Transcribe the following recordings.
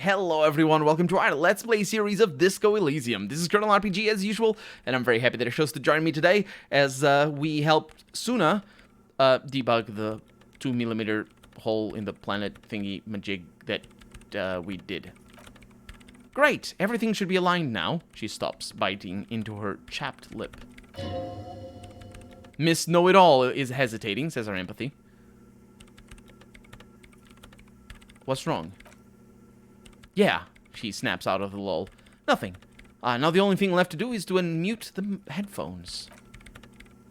Hello everyone, welcome to our Let's Play series of Disco Elysium. This is Colonel RPG as usual, and I'm very happy that you're chose to join me today as we helped Suna debug the 2mm hole in the planet thingy majig that we did. Great, everything should be aligned now. She stops, biting into her chapped lip. Miss Know-It-All is hesitating, says our empathy. What's wrong? Yeah, she snaps out of the lull. Nothing. Now the only thing left to do is to unmute the headphones.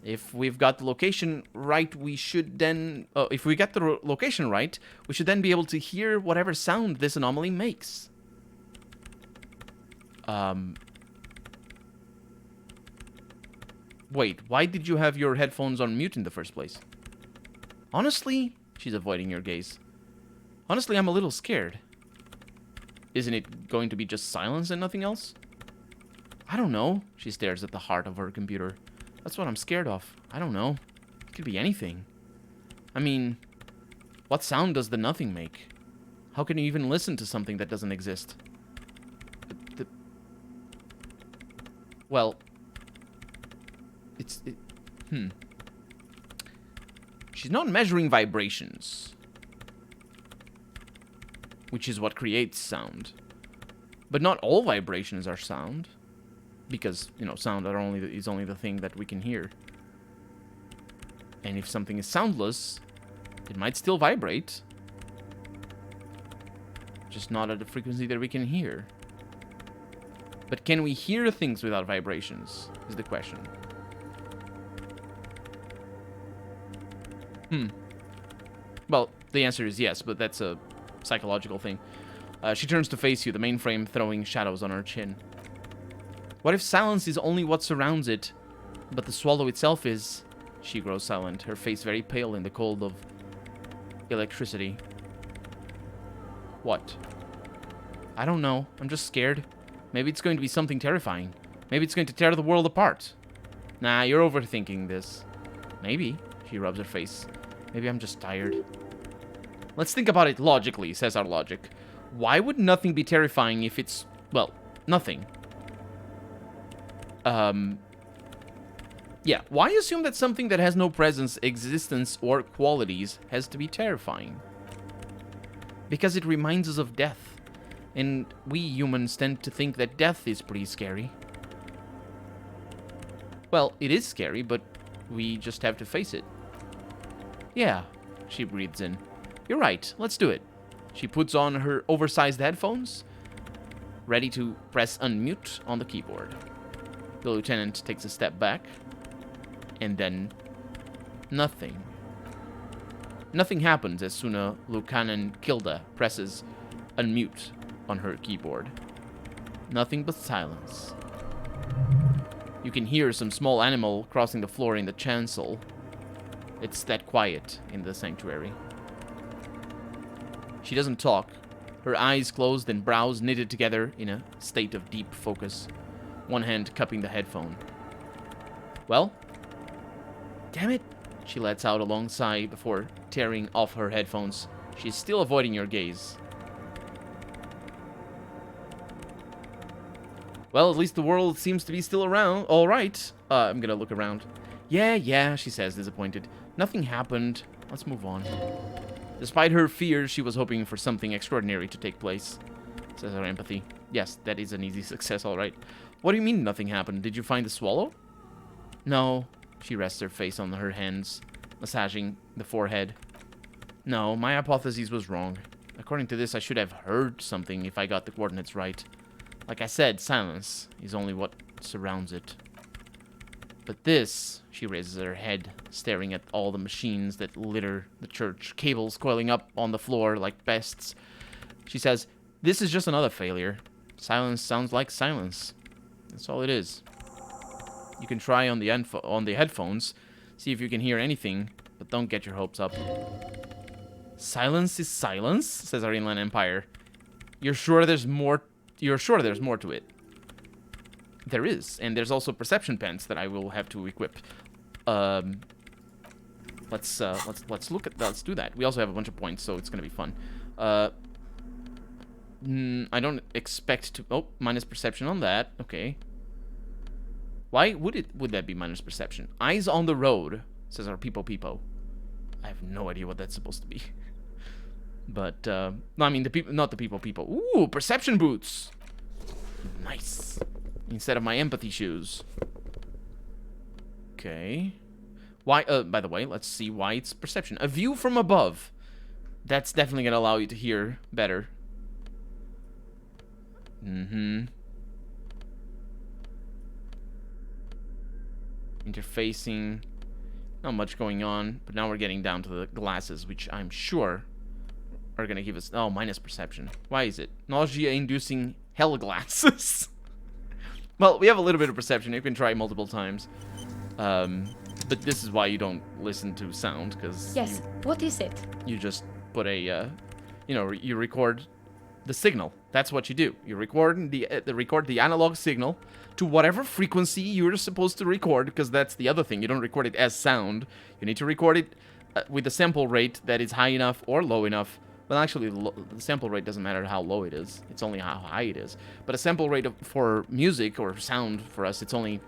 If we've got the location right, we should then... if we get the location right, we should then be able to hear whatever sound this anomaly makes. Wait, why did you have your headphones on mute in the first place? Honestly, she's avoiding your gaze. Honestly, I'm a little scared. Isn't it going to be just silence and nothing else? I don't know. She stares at the heart of her computer. That's what I'm scared of. I don't know. It could be anything. I mean, what sound does the nothing make? How can you even listen to something that doesn't exist? Well, She's not measuring vibrations, which is what creates sound. But not all vibrations are sound, because, you know, sound is only the thing that we can hear. And if something is soundless, it might still vibrate, just not at a frequency that we can hear. But can we hear things without vibrations, is the question. Well, the answer is yes, but that's a psychological thing. She turns to face you, the mainframe throwing shadows on her chin. What if silence is only what surrounds it, but the swallow itself is... She grows silent, her face very pale in the cold of electricity. What? I don't know. I'm just scared. Maybe it's going to be something terrifying. Maybe it's going to tear the world apart. Nah, you're overthinking this. Maybe. She rubs her face. Maybe I'm just tired. Let's think about it logically, says our logic. Why would nothing be terrifying if it's, well, nothing? Yeah, why assume that something that has no presence, existence, or qualities has to be terrifying? Because it reminds us of death. And we humans tend to think that death is pretty scary. Well, it is scary, but we just have to face it. Yeah, she breathes in. You're right, let's do it. She puts on her oversized headphones, ready to press unmute on the keyboard. The lieutenant takes a step back, and then nothing. Nothing happens as Suna Lukanen Kilda presses unmute on her keyboard. Nothing but silence. You can hear some small animal crossing the floor in the chancel. It's that quiet in the sanctuary. She doesn't talk. Her eyes closed and brows knitted together in a state of deep focus. One hand cupping the headphone. Well? Damn it! She lets out a long sigh before tearing off her headphones. She's still avoiding your gaze. Well, at least the world seems to be still around. All right. I'm gonna look around. Yeah, she says, disappointed. Nothing happened. Let's move on. Despite her fears, she was hoping for something extraordinary to take place, says her empathy. Yes, that is an easy success, all right. What do you mean nothing happened? Did you find the swallow? No. She rests her face on her hands, massaging the forehead. No, my hypothesis was wrong. According to this, I should have heard something if I got the coordinates right. Like I said, silence is only what surrounds it. But this, she raises her head, staring at all the machines that litter the church, cables coiling up on the floor like pests. She says, this is just another failure. Silence sounds like silence. That's all it is. You can try on the headphones, see if you can hear anything, but don't get your hopes up. Silence is silence, says our inland empire. You're sure there's more to it? There is, and there's also perception pens that I will have to equip. Let's do that. We also have a bunch of points, so it's gonna be fun. I don't expect to... Oh, minus perception on that. Okay. Why would that be minus perception? Eyes on the road, says our people. I have no idea what that's supposed to be. But, no, I mean, the people, not the people. Ooh, perception boots. Nice. Instead of my empathy shoes. Okay. Why, by the way, let's see why it's perception. A view from above. That's definitely gonna allow you to hear better. Interfacing. Not much going on, but now we're getting down to the glasses, which I'm sure are gonna give us... Oh, minus perception. Why is it? Nausea-inducing hell glasses. Well, we have a little bit of perception. You can try multiple times. But this is why you don't listen to sound, because... Yes, what is it? You just put a, you record the signal. That's what you do. You record the analog signal to whatever frequency you're supposed to record, because that's the other thing. You don't record it as sound. You need to record it with a sample rate that is high enough or low enough. Well, actually, the sample rate doesn't matter how low it is. It's only how high it is. But a sample rate for music or sound for us, it's only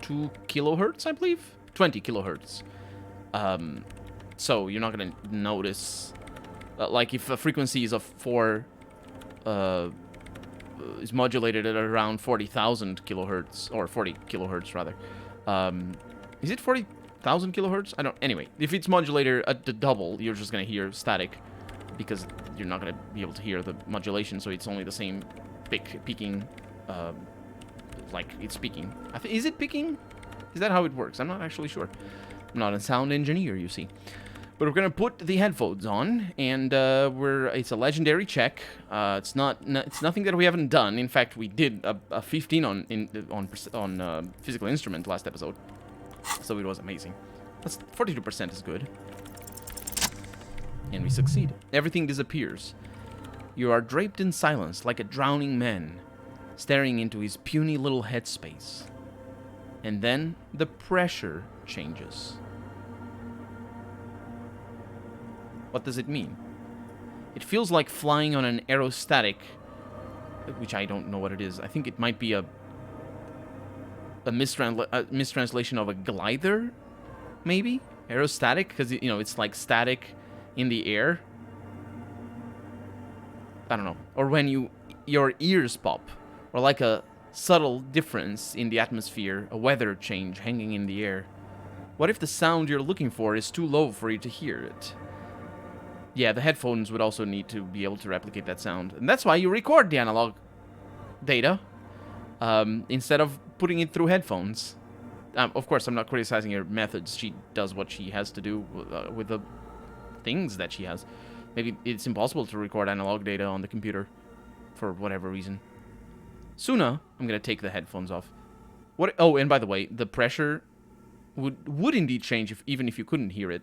2 kilohertz, I believe? 20 kilohertz. So you're not going to notice... like, if a frequency is of 4... is modulated at around 40,000 kilohertz, or 40 kilohertz, rather. Is it 40,000 kilohertz? I don't... Anyway, if it's modulated at the double, you're just going to hear static, because you're not going to be able to hear the modulation, so it's only the same peaking, like, it's peaking. Is it peaking? Is that how it works? I'm not actually sure. I'm not a sound engineer, you see. But we're gonna put the headphones on, and it's a legendary check. It's nothing that we haven't done. In fact, we did a 15 on physical instrument last episode, so it was amazing. 42% is good, and we succeed. Everything disappears. You are draped in silence, like a drowning man, staring into his puny little headspace. And then the pressure changes. What does it mean? It feels like flying on an aerostatic, which I don't know what it is. I think it might be a mistranslation of a glider, maybe? Aerostatic, because, it's like static in the air. I don't know. Or when your ears pop, or like a subtle difference in the atmosphere, a weather change hanging in the air. What if the sound you're looking for is too low for you to hear it? Yeah, the headphones would also need to be able to replicate that sound. And that's why you record the analog data instead of putting it through headphones. Of course, I'm not criticizing her methods. She does what she has to do with the things that she has. Maybe it's impossible to record analog data on the computer for whatever reason. Suna, I'm going to take the headphones off. Oh, and by the way, the pressure would indeed change even if you couldn't hear it.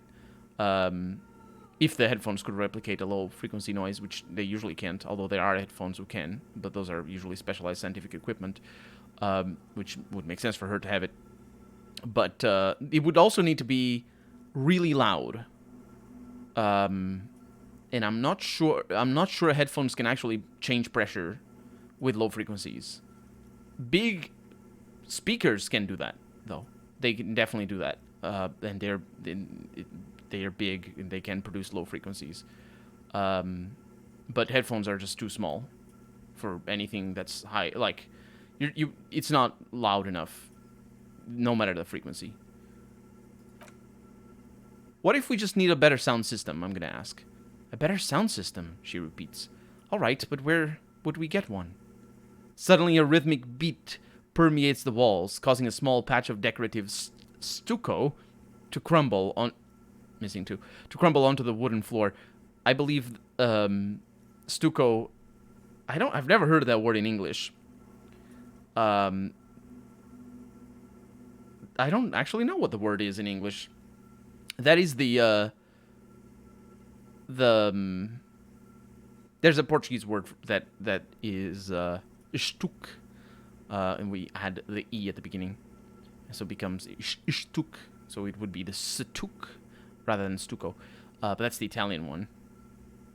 If the headphones could replicate a low frequency noise, which they usually can't, although there are headphones who can, but those are usually specialized scientific equipment, which would make sense for her to have it. But it would also need to be really loud. And I'm not sure headphones can actually change pressure with low frequencies. Big speakers can do that, though. They can definitely do that. And they are big and they can produce low frequencies. But headphones are just too small for anything that's high. Like, it's not loud enough, no matter the frequency. What if we just need a better sound system, I'm going to ask. A better sound system, she repeats. All right, but where would we get one? Suddenly a rhythmic beat permeates the walls, causing a small patch of decorative stucco to crumble on... to crumble onto the wooden floor. I believe stucco... I've never heard of that word in English. I don't actually know what the word is in English. That is there's a Portuguese word that is stuc, and we add the e at the beginning, so it becomes stuc. So it would be the stuc rather than stucco, but that's the Italian one.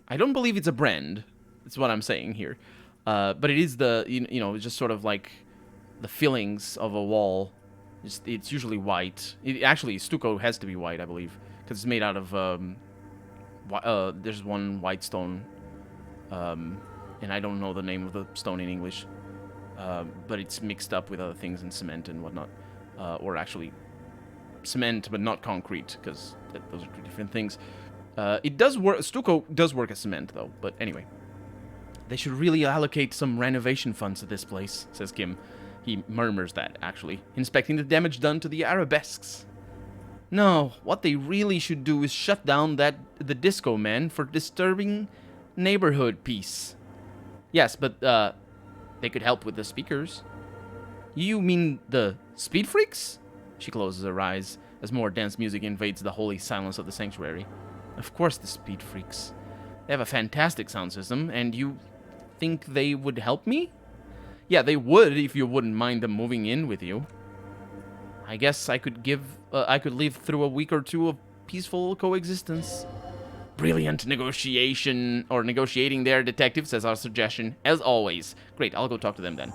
I don't believe it's a brand, That's what I'm saying here. But it is the, you know, just sort of like the fillings of a wall. It's usually white. Actually, stucco has to be white, I believe, because it's made out of, there's one white stone, and I don't know the name of the stone in English, but it's mixed up with other things and cement and whatnot, or actually cement but not concrete, because those are two different things. It does work. Stucco does work as cement, though. But anyway, they should really allocate some renovation funds to this place, says Kim. He murmurs that, actually, inspecting the damage done to the arabesques. No, what they really should do is shut down the disco man for disturbing neighborhood peace. Yes, but they could help with the speakers. You mean the speed freaks? She closes her eyes as more dance music invades the holy silence of the sanctuary. Of course, the speed freaks. They have a fantastic sound system, and you think they would help me? Yeah, they would if you wouldn't mind them moving in with you. I guess I could live through a week or two of peaceful coexistence. Brilliant negotiating there, detective, says our suggestion, as always. Great, I'll go talk to them then.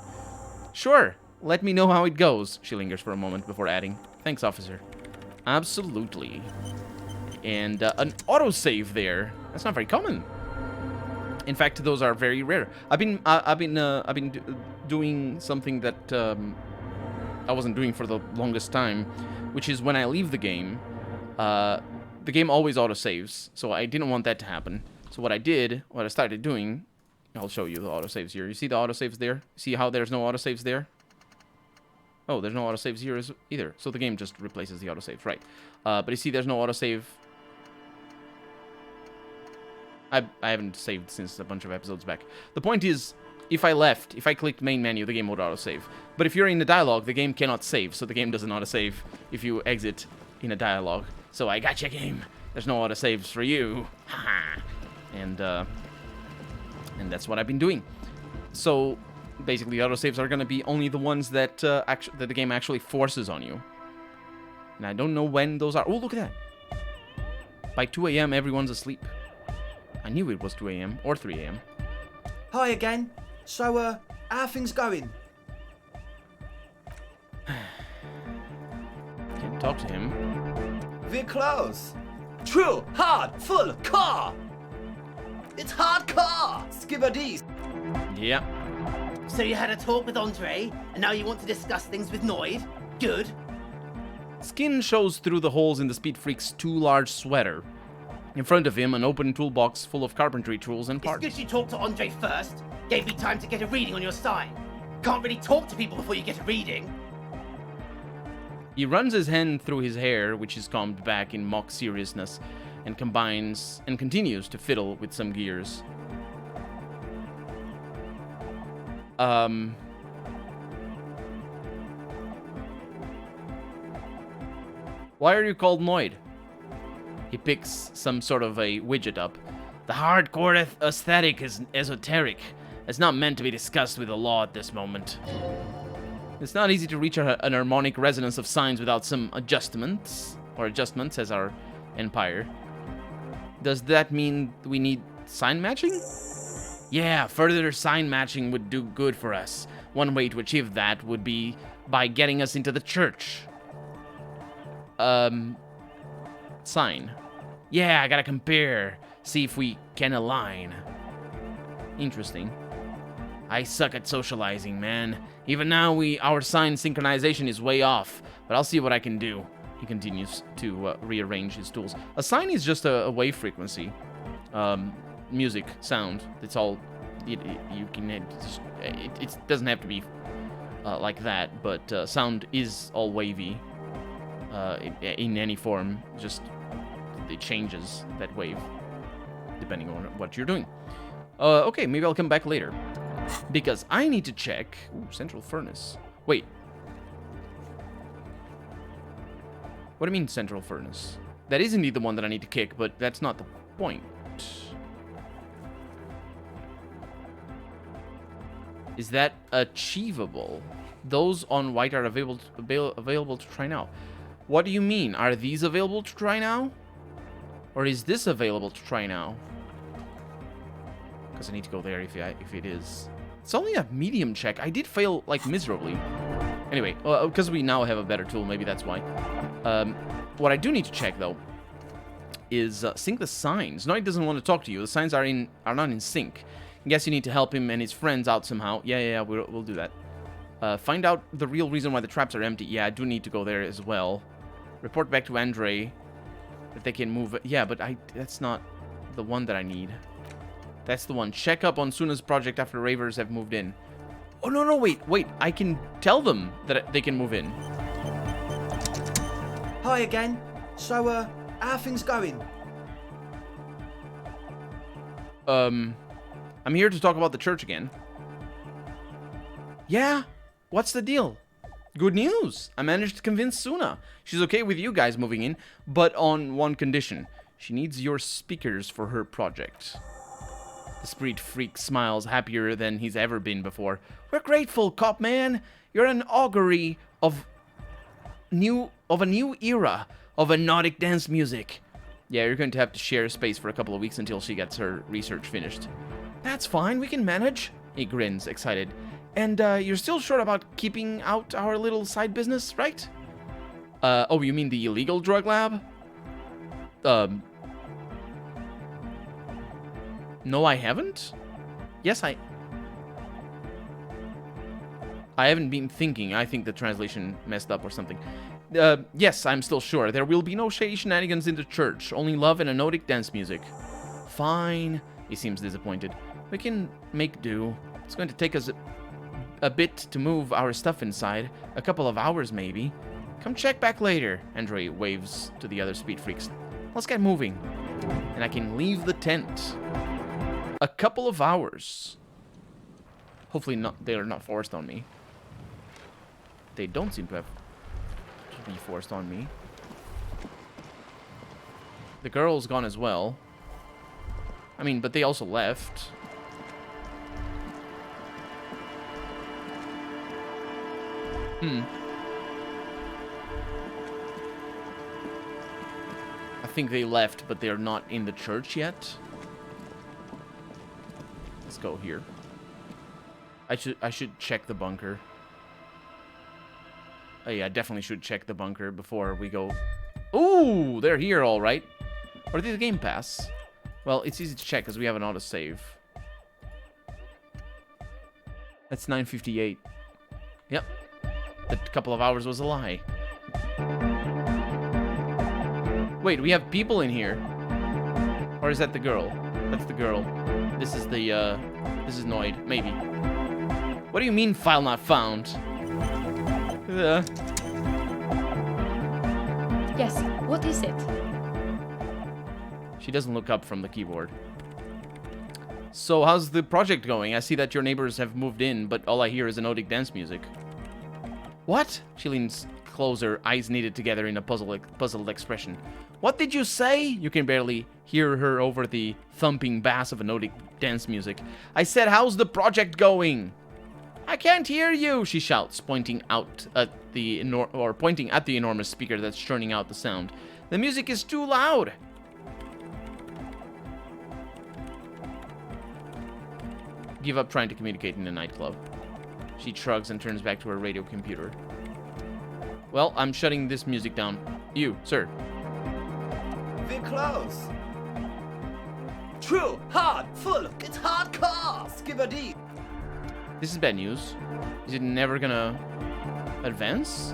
Sure, let me know how it goes. She lingers for a moment before adding, thanks, officer. Absolutely. And an autosave there. That's not very common. In fact, those are very rare. I've been doing something that I wasn't doing for the longest time, which is when I leave the game always autosaves. So I didn't want that to happen. So what I started doing, I'll show you the autosaves here. You see the autosaves there? See how there's no autosaves there? Oh, there's no autosaves here either. So the game just replaces the autosaves, right? But you see there's no autosave. I haven't saved since a bunch of episodes back. The point is, if I clicked main menu, the game would autosave. But if you're in the dialogue, the game cannot save, so the game doesn't autosave if you exit in a dialogue. So I gotcha, game. There's no autosaves for you. Haha. And that's what I've been doing. So basically, autosaves are going to be only the ones that that the game actually forces on you. And I don't know when those are. Oh, look at that. By 2 a.m., everyone's asleep. I knew it was 2 a.m. or 3 a.m. Hi again. So, how are things going? Can't talk to him. We're close. True, hard, full, car. It's hardcore. Skibberdees. Yeah. So you had a talk with Andre, and now you want to discuss things with Noid? Good. Skin shows through the holes in the Speed Freak's too large sweater. In front of him, an open toolbox full of carpentry tools and parts. It's good you talked to Andre first. Gave me time to get a reading on your sign. Can't really talk to people before you get a reading. He runs his hand through his hair, which is combed back in mock seriousness, and continues to fiddle with some gears. Why are you called Noid? He picks some sort of a widget up. The hardcore aesthetic is esoteric. It's not meant to be discussed with the law at this moment. It's not easy to reach an harmonic resonance of signs without some adjustments, as our empire. Does that mean we need sign matching? Yeah, further sign matching would do good for us. One way to achieve that would be by getting us into the church. Sign. Yeah, I gotta compare. See if we can align. Interesting. I suck at socializing, man. Even now, our sign synchronization is way off, but I'll see what I can do. He continues to rearrange his tools. A sign is just a wave frequency. Music, sound. It's all... It doesn't have to be like that, but sound is all wavy. In any form, just it changes that wave depending on what you're doing. Okay, maybe I'll come back later because I need to check. Ooh, central furnace. Wait, what do you mean central furnace? That is indeed the one that I need to kick, but that's not the point. Is that achievable? Those on white are available to try now. What do you mean? Are these available to try now? Or is this available to try now? guess I need to go there if it is. It's only a medium check. I did fail, like, miserably. Anyway, because we now have a better tool, maybe that's why. What I do need to check, though, is sync the signs. Noid doesn't want to talk to you. The signs are not in sync. I guess you need to help him and his friends out somehow. Yeah, we'll do that. Find out the real reason why the traps are empty. Yeah, I do need to go there as well. Report back to Andre that they can move. Yeah, but that's not the one that I need. That's the one. Check up on Suna's project after ravers have moved in. Oh, no, wait. I can tell them that they can move in. Hi again. So, how things going? I'm here to talk about the church again. Yeah? What's the deal? Good news. I managed to convince Suna. She's okay with you guys moving in, but on one condition. She needs your speakers for her project. The Spirit Freak smiles, happier than he's ever been before. We're grateful, Cop Man. You're an augury of a new era of hypnotic dance music. Yeah, you're going to have to share space for a couple of weeks until she gets her research finished. That's fine, we can manage. He grins, excited. And you're still sure about keeping out our little side business, right? Oh, you mean the illegal drug lab? No, I haven't? Yes, I haven't been thinking. I think the translation messed up or something. Yes, I'm still sure. There will be no shady shenanigans in the church. Only love and hypnotic dance music. Fine. He seems disappointed. We can make do. It's going to take us a bit to move our stuff inside. A couple of hours, maybe. Come check back later. Andre waves to the other speed freaks. Let's get moving. And I can leave the tent. A couple of hours. Hopefully they are not forced on me. They don't seem to be forced on me. The girl's gone as well. I mean, but they also left. I think they left, but they're not in the church yet. Let's go here. I should check the bunker. Oh yeah, I definitely should check the bunker before we go. Ooh, they're here, all right. Or did the game pass? Well, it's easy to check because we have an autosave. That's 9:58. Yep. That couple of hours was a lie. Wait, we have people in here. Or is that the girl? That's the girl. This is Noid, maybe. What do you mean, file not found? Yes, what is it? She doesn't look up from the keyboard. So, how's the project going? I see that your neighbors have moved in, but all I hear is hypnotic dance music. What? She leans closer, eyes knitted together in a puzzled expression. What did you say? You can barely hear her over the thumping bass of hypnotic dance music. I said, how's the project going? I can't hear you, she shouts, pointing at the enormous speaker that's churning out the sound. The music is too loud. Give up trying to communicate in a nightclub. She shrugs and turns back to her radio computer. Well, I'm shutting this music down. You, sir. We're close. True, hard, full, it's hardcore. Skipper D. This is bad news. Is it never gonna advance?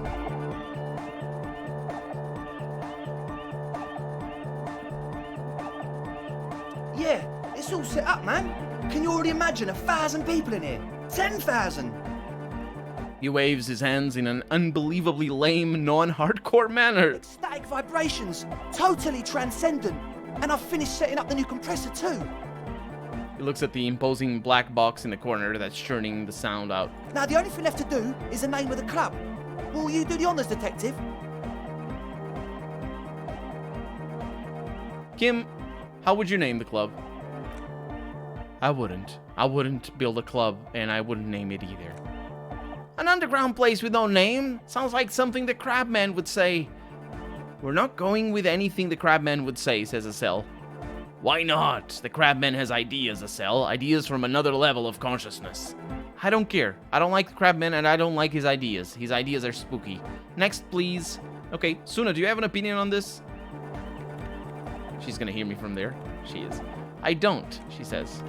Yeah, it's all set up, man. Can you already imagine 1,000 people in here? 10,000. He waves his hands in an unbelievably lame, non-hardcore manner. It's static vibrations, totally transcendent. And I've finished setting up the new compressor too. He looks at the imposing black box in the corner that's churning the sound out. Now the only thing left to do is the name of the club. Will you do the honors, detective? Kim, how would you name the club? I wouldn't. I wouldn't build a club, and I wouldn't name it either. An underground place with no name? Sounds like something the Crabman would say. We're not going with anything the Crabman would say, says Acel. Why not? The Crabman has ideas, Acel. Ideas from another level of consciousness. I don't care. I don't like the Crabman, and I don't like his ideas. His ideas are spooky. Next, please. Okay, Suna, do you have an opinion on this? She's gonna hear me from there. She is. I don't, she says.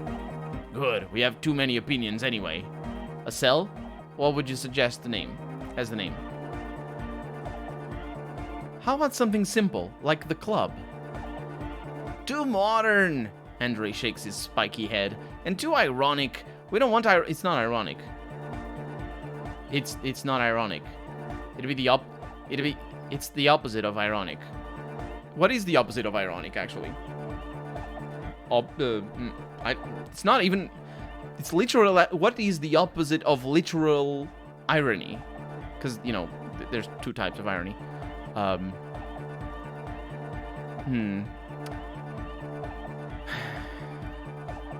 Good. We have too many opinions anyway. Acel, what would you suggest the name? As the name? How about something simple, like the club? Too modern! Andre shakes his spiky head. And too ironic. We don't want it's not ironic. It's not ironic. It's the opposite of ironic. What is the opposite of ironic, actually? It's not even... It's literal... What is the opposite of literal irony? Because, you know, there's two types of irony.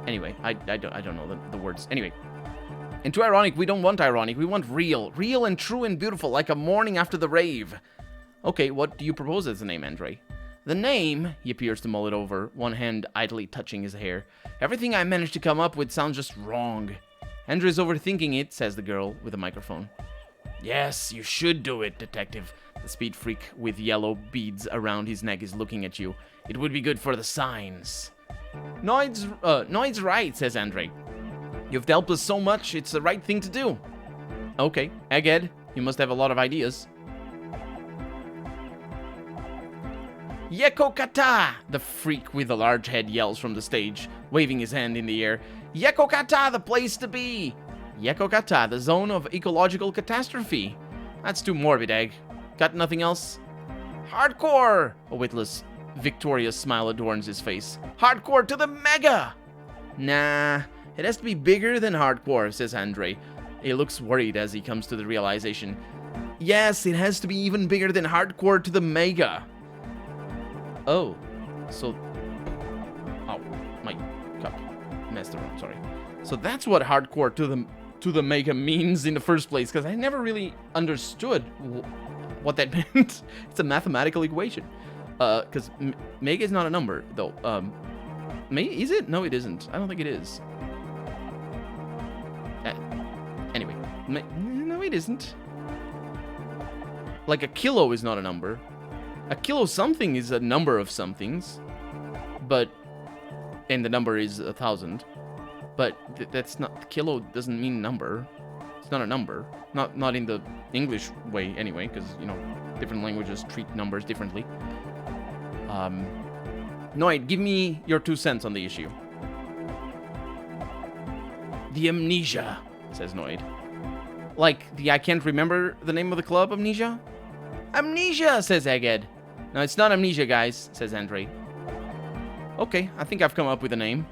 Anyway, I don't know the words. Anyway. And too ironic, we don't want ironic. We want real. Real and true and beautiful, like a morning after the rave. Okay, what do you propose as the name, Andre? The name, he appears to mull it over, one hand idly touching his hair. Everything I managed to come up with sounds just wrong. Andre's overthinking it, says the girl with a microphone. Yes, you should do it, detective. The speed freak with yellow beads around his neck is looking at you. It would be good for the signs. Noid's right, says Andre. You've helped us so much, it's the right thing to do. Okay, Egghead, you must have a lot of ideas. Yeko Kata! The freak with the large head yells from the stage, waving his hand in the air. Yeko Kata, the place to be! Yeko Kata, the zone of ecological catastrophe. That's too morbid, Egg. Got nothing else? Hardcore! A witless, victorious smile adorns his face. Hardcore to the mega! Nah, it has to be bigger than hardcore, says Andre. He looks worried as he comes to the realization. Yes, it has to be even bigger than hardcore to the mega. Oh, so... Oh, my cup messed around, sorry. So that's what hardcore to the mega means in the first place, because I never really understood what that meant. It's a mathematical equation. Because mega is not a number, though. Is it? No, it isn't. I don't think it is. Anyway. No, it isn't. Like, a kilo is not a number. A kilo something is a number of somethings. But... And the number is 1,000. But that's not... Kilo doesn't mean number. It's not a number. Not in the English way, anyway. Because, you know, different languages treat numbers differently. Noid, give me your 2 cents on the issue. The amnesia, says Noid. Like, the I can't remember the name of the club, Amnesia? Amnesia, says Egghead. No, it's not Amnesia, guys, says Andre. Okay, I think I've come up with a name.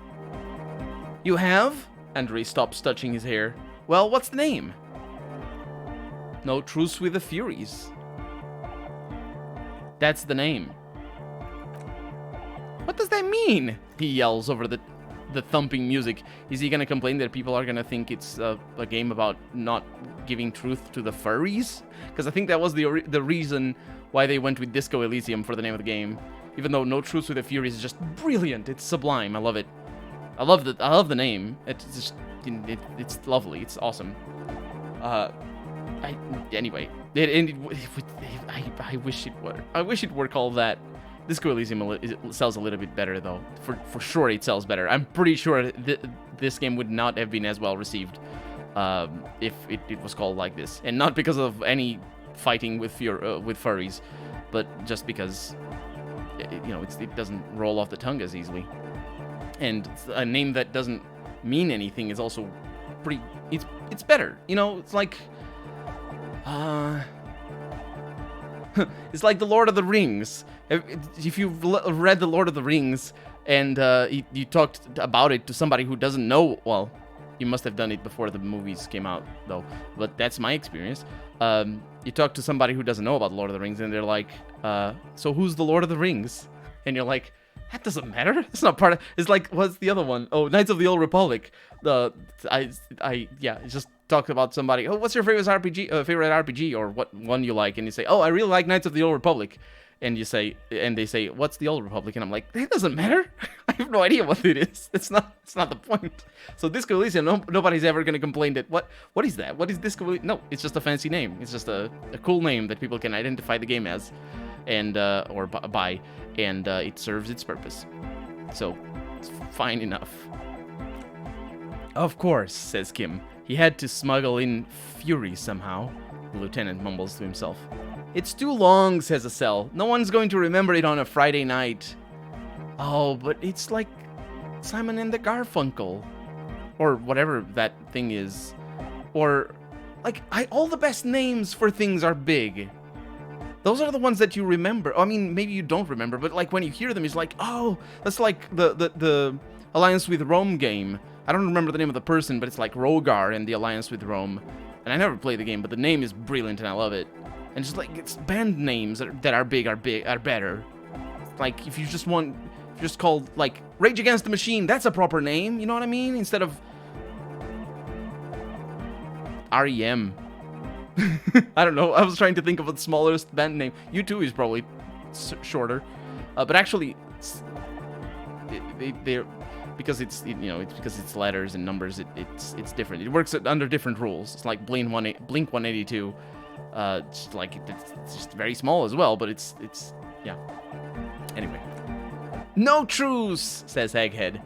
You have? Andre stops touching his hair. Well, what's the name? No Truce with the Furies. That's the name. What does that mean? He yells over the thumping music. Is he gonna complain that people are gonna think it's a game about not giving truth to the furries? Because I think that was the reason why they went with Disco Elysium for the name of the game. Even though No Truce with the Furies is just brilliant. It's sublime. I love it. I love the name. It's just it's lovely. It's awesome. Anyway, I wish it were. I wish it were called that. Disco Elysium sells a little bit better, though. For sure, it sells better. I'm pretty sure this game would not have been as well received if it was called like this, and not because of any fighting with furries, but just because it doesn't roll off the tongue as easily. And a name that doesn't mean anything is also pretty. It's better. It's like. It's like the Lord of the Rings. If you've read the Lord of the Rings and you talked about it to somebody who doesn't know, well, you must have done it before the movies came out, though. But that's my experience. You talk to somebody who doesn't know about the Lord of the Rings, and they're like, "So who's the Lord of the Rings?" And you're like, "That doesn't matter. It's not part of." It's like, what's the other one? Oh, Knights of the Old Republic. Just talk about somebody. Oh, what's your favorite RPG? Or what one you like? And you say, "Oh, I really like Knights of the Old Republic." And they say, what's the Old Republic? And I'm like, it doesn't matter. I have no idea what it is. It's not the point. So Disco Elysium, nobody's ever gonna complain that what is that? What is Disco Elysium? No, it's just a fancy name. It's just a cool name that people can identify the game as, and or by, and it serves its purpose. So it's fine enough. Of course, says Kim. He had to smuggle in Furies somehow. The lieutenant mumbles to himself. It's too long, says Estelle. No one's going to remember it on a Friday night. Oh, but it's like Simon and the Garfunkel. Or whatever that thing is. Or, like, all the best names for things are big. Those are the ones that you remember. I mean, maybe you don't remember, but like when you hear them, it's like, oh, that's like the Alliance with Rome game. I don't remember the name of the person, but it's like Rogar and the Alliance with Rome. And I never played the game, but the name is brilliant and I love it. And just like, it's band names that are big are better. Like, if you just called, like, Rage Against the Machine, that's a proper name, you know what I mean? Instead of REM. I don't know, I was trying to think of the smallest band name. U2 is probably shorter. But actually, they're... Because it's because it's letters and numbers, it's different. It works under different rules. It's like Blink 182. It's like it's just very small as well, but it's yeah. Anyway, No Truce, says Egghead.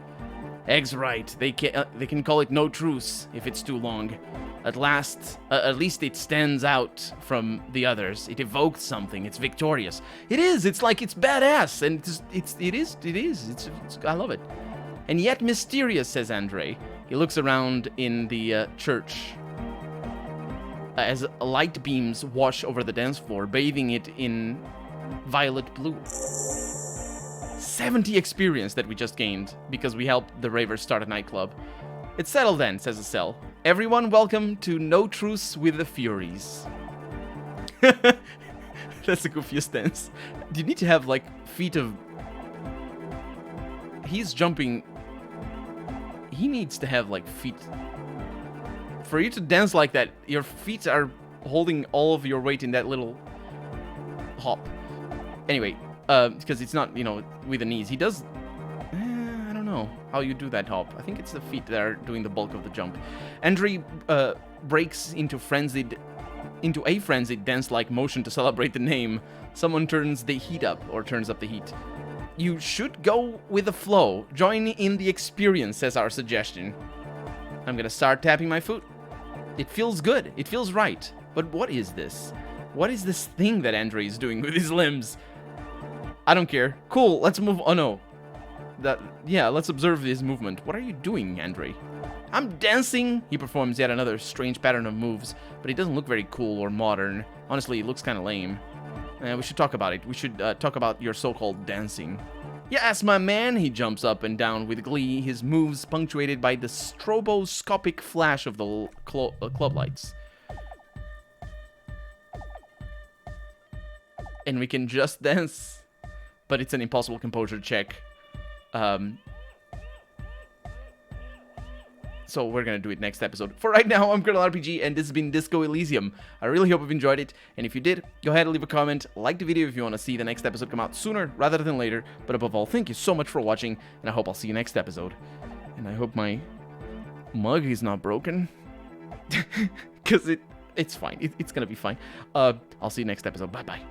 Egg's right. They can call it No Truce if it's too long. At least it stands out from the others. It evokes something. It's victorious. It is. It's like it's badass, and it is. I love it. And yet mysterious, says Andre. He looks around in the church as light beams wash over the dance floor, bathing it in violet blue. 70 experience that we just gained because we helped the ravers start a nightclub. It's settled then, says Estelle. Everyone welcome to No Truce with the Furies. That's the goofiest dance. Do you need to have, like, feet of... He's jumping... He needs to have, like, feet... For you to dance like that, your feet are holding all of your weight in that little hop. Anyway, because it's not, with the knees. He does... I don't know how you do that hop. I think it's the feet that are doing the bulk of the jump. Andre breaks into a frenzied dance-like motion to celebrate the name. Someone turns up the heat. You should go with the flow. Join in the experience, says our suggestion. I'm gonna start tapping my foot. It feels good. It feels right. But what is this? What is this thing that Andre is doing with his limbs? I don't care. Cool, let's move... Oh, no. Let's observe his movement. What are you doing, Andre? I'm dancing! He performs yet another strange pattern of moves, but he doesn't look very cool or modern. Honestly, it looks kind of lame. We should talk about it. We should talk about your so-called dancing. Yes, my man! He jumps up and down with glee, his moves punctuated by the stroboscopic flash of the club lights. And we can just dance, but it's an impossible composure check. So we're gonna do it next episode. For right now, I'm Colonel RPG, and this has been Disco Elysium. I really hope you've enjoyed it, and if you did, go ahead and leave a comment, like the video if you want to see the next episode come out sooner rather than later, but above all, thank you so much for watching, and I hope I'll see you next episode. And I hope my mug is not broken, because it's fine. It's gonna be fine. I'll see you next episode. Bye-bye.